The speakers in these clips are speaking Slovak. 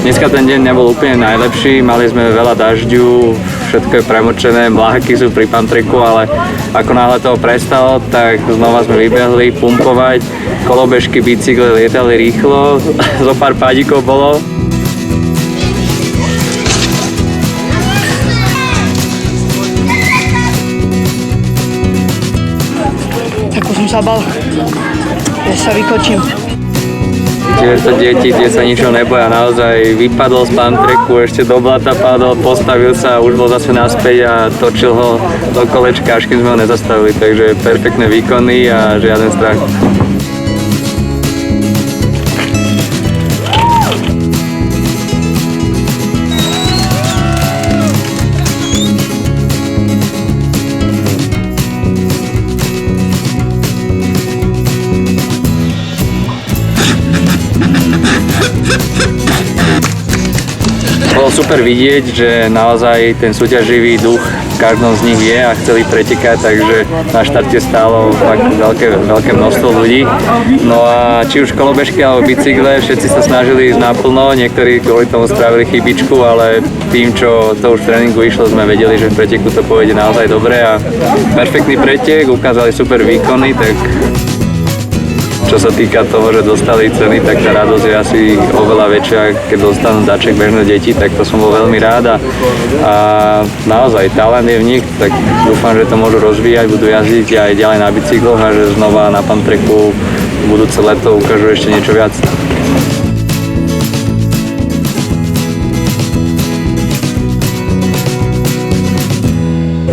Dneska ten deň nebol úplne najlepší, mali sme veľa dažďu, všetko je premočené, mláky sú pri pantreku, ale ako náhle toho prestalo, tak znova sme vybehli pumpovať, kolobežky, bicykle lietali rýchlo, zo pár pádikov bolo. Tak už som sa bal, že sa vykočím. Tieto deti, tie sa ničo neboja, naozaj vypadol z pantreku, ešte do blata padol, postavil sa a už bol zase naspäť a točil ho do kolečka, až kým sme ho nezastavili, takže perfektné výkony a žiaden strach. Bolo super vidieť, že naozaj ten súťaživý duch v každom z nich je a chceli pretekať, takže na štarte stálo fakt veľké množstvo ľudí. No a či už kolobežky alebo bicykle, všetci sa snažili ísť naplno, niektorí kvôli tomu spravili chybičku, ale tým, čo to už v tréningu išlo, sme vedeli, že v preteku to pôjde naozaj dobre a perfektný pretek, ukázali super výkony, tak čo sa týka toho, že dostali ceny, tak tá radosť je asi oveľa väčšia, keď dostanú daček bežné deti, tak to som bol veľmi rád a naozaj talent je v nich, tak dúfam, že to môžu rozvíjať, budú jazdiť aj ďalej na bicykloch a že znova na pantreku budúce leto ukážu ešte niečo viac.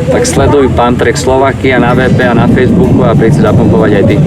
Tak sleduj Pantrek Slovakia na webe a na Facebooku a príď si zapumpovať aj ty.